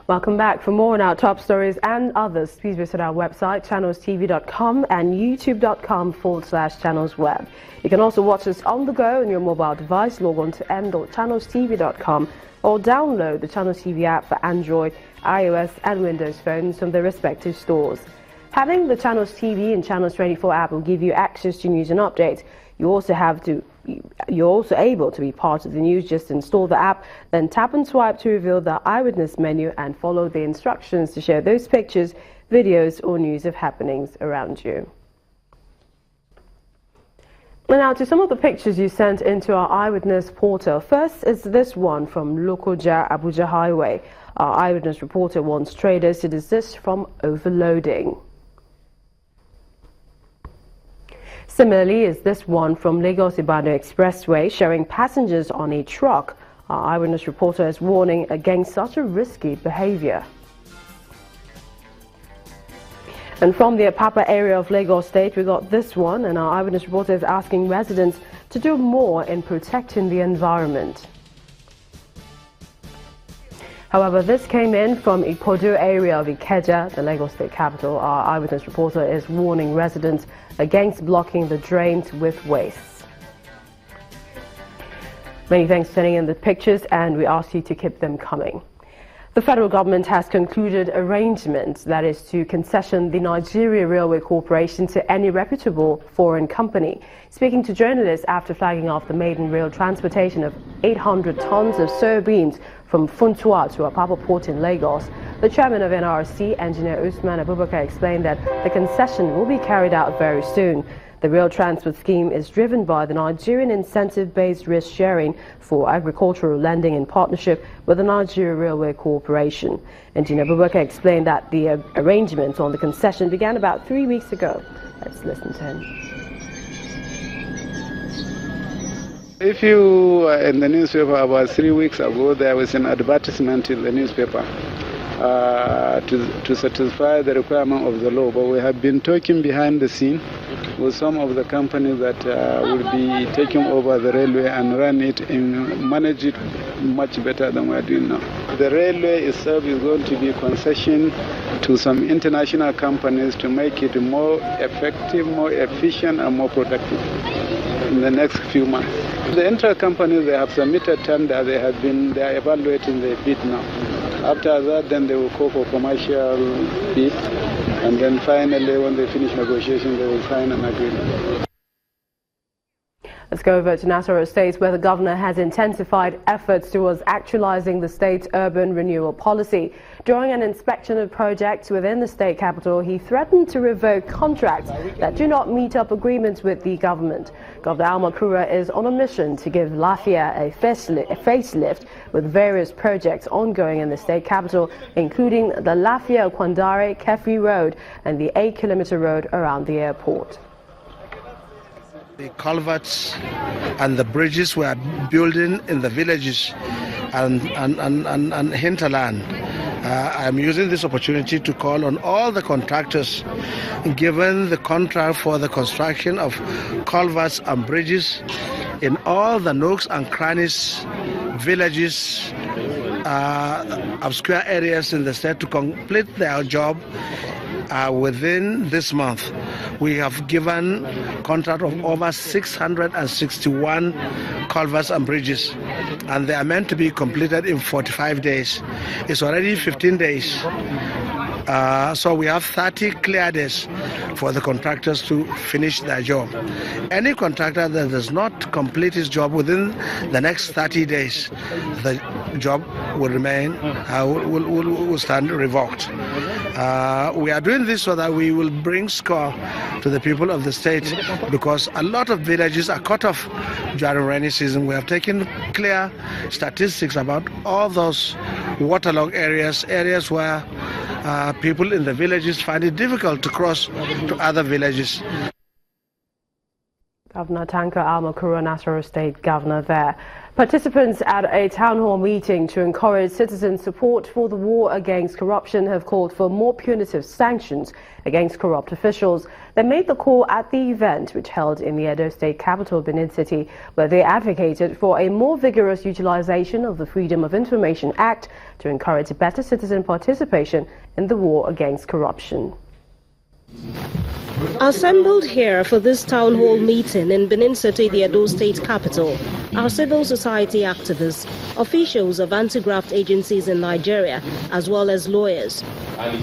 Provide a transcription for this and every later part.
Welcome back. For more on our top stories and others, please visit our website, channelstv.com and youtube.com/channelsweb. You can also watch us on the go on your mobile device. Log on to m.channelstv.com or download the Channels TV app for Android, iOS and Windows phones from their respective stores. Having the Channels TV and Channels 24 app will give you access to news and updates. You're also able to be part of the news. Just install the app, then tap and swipe to reveal the eyewitness menu and follow the instructions to share those pictures, videos or news of happenings around you. And now to some of the pictures you sent into our eyewitness portal. First is this one from Lokoja Abuja Highway. Our eyewitness reporter warns traders to desist from overloading. Similarly is this one from Lagos-Ibadan Expressway showing passengers on a truck. Our eyewitness reporter is warning against such a risky behavior. And from the Apapa area of Lagos State, we got this one, and our eyewitness reporter is asking residents to do more in protecting the environment. However, this came in from Ikodo area of Ikeja, the Lagos State capital. Our eyewitness reporter is warning residents against blocking the drains with waste. Many thanks for sending in the pictures, and we ask you to keep them coming. The federal government has concluded arrangements, that is to concession the Nigeria Railway Corporation to any reputable foreign company. Speaking to journalists after flagging off the maiden rail transportation of 800 tons of soybeans from Funtua to Apapa Port in Lagos, the chairman of NRC, Engineer Usman Abubakar, explained that the concession will be carried out very soon. The rail transport scheme is driven by the Nigerian incentive-based risk sharing for agricultural lending in partnership with the Nigeria Railway Corporation. Engineer Abubakar explained that the arrangements on the concession began about 3 weeks ago. Let's listen to him. If you were in the newspaper about 3 weeks ago, there was an advertisement in the newspaper to satisfy the requirement of the law, but we have been talking behind the scene with some of the companies that will be taking over the railway and run it and manage it much better than we are doing now. The railway itself is going to be concession to some international companies to make it more effective, more efficient and more productive in the next few months. The inter-companies, they have submitted tender, they are evaluating the bid now. After that, then they will call for commercial bid, and then finally, when they finish negotiations, they will sign an agreement. Let's go over to Nasarawa State, where the governor has intensified efforts towards actualizing the state's urban renewal policy. During an inspection of projects within the state capital, he threatened to revoke contracts that do not meet up agreements with the government. Governor Al-Makura is on a mission to give Lafia a facelift with various projects ongoing in the state capital, including the Lafia-Kwandare-Kefi Road and the 8-kilometer road around the airport. The culverts and the bridges we are building in the villages and hinterland. I am using this opportunity to call on all the contractors given the contract for the construction of culverts and bridges in all the nooks and crannies, villages, obscure areas in the state to complete their job within this month. We have given contract of over 661 culverts and bridges, and they are meant to be completed in 45 days. It's already 15 days. So we have 30 clear days for the contractors to finish their job. Any contractor that does not complete his job within the next 30 days, the job will remain, will stand revoked. We are doing this so that we will bring score to the people of the state, because a lot of villages are cut off during rainy season. We have taken clear statistics about all those waterlogged areas where people in the villages find it difficult to cross to other villages. Governor Tanko Al-Makura, Nasarawa State Governor there. Participants at a town hall meeting to encourage citizen support for the war against corruption have called for more punitive sanctions against corrupt officials. They made the call at the event, which held in the Edo State capital, Benin City, where they advocated for a more vigorous utilization of the Freedom of Information Act to encourage better citizen participation in the war against corruption. Assembled here for this town hall meeting in Benin City, the Edo State capital, are civil society activists, officials of anti-graft agencies in Nigeria, as well as lawyers.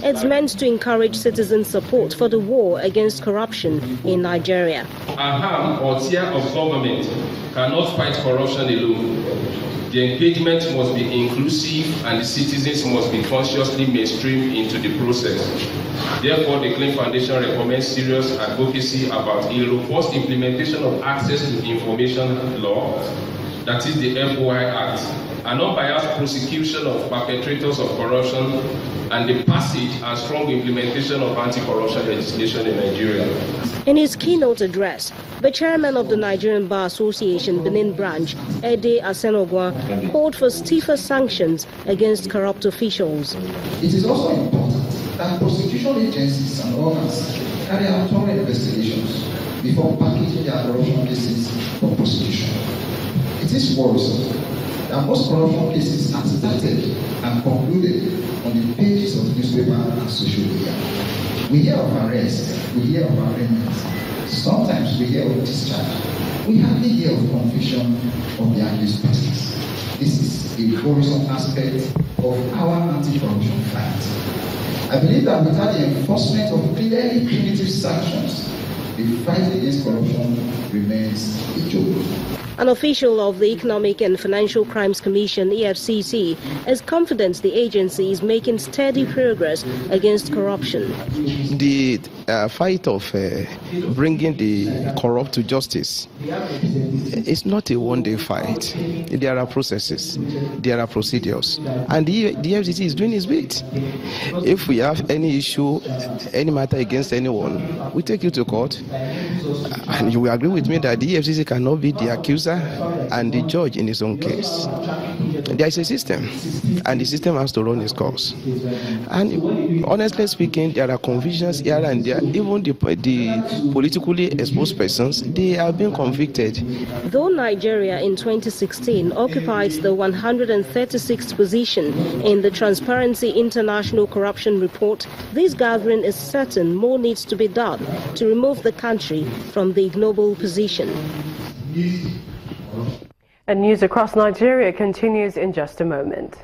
It's meant to encourage citizen support for the war against corruption in Nigeria. A arm or tier of government cannot fight corruption alone. The engagement must be inclusive and the citizens must be consciously mainstreamed into the process. Therefore, the Clean Foundation recommends serious advocacy about a robust implementation of access to information law, that is the FOI Act, an unbiased prosecution of perpetrators of corruption, and the passage and strong implementation of anti-corruption legislation in Nigeria. In his keynote address, the chairman of the Nigerian Bar Association Benin branch, Ede Asenogwa, called for stiffer sanctions against corrupt officials. It is also important that prosecution agencies and organs carry out thorough investigations before packaging their corruption cases for prosecution. It is worrisome that most corruption cases are started and concluded on the pages of newspaper and social media. We hear of arrests, we hear of arraignments, sometimes we hear of discharge. We hardly hear of conviction of the accused persons. This is a worrisome aspect of our anti-corruption fight. I believe that without the enforcement of clearly punitive sanctions, the fight against corruption remains a joke. An official of the Economic and Financial Crimes Commission, EFCC, is confident the agency is making steady progress against corruption. The fight of bringing the corrupt to justice is not a one-day fight. There are processes, there are procedures, and the EFCC is doing its bit. If we have any issue, any matter against anyone, we take you to court. And you will agree with me that the EFCC cannot be the accuser and the judge in his own case. There is a system, and the system has to run its course. And honestly speaking, there are convictions here and there. Even the politically exposed persons, they are being convicted. Though Nigeria in 2016 occupied the 136th position in the Transparency International Corruption Report, this gathering is certain more needs to be done to remove the country from the ignoble position. And news across Nigeria continues in just a moment.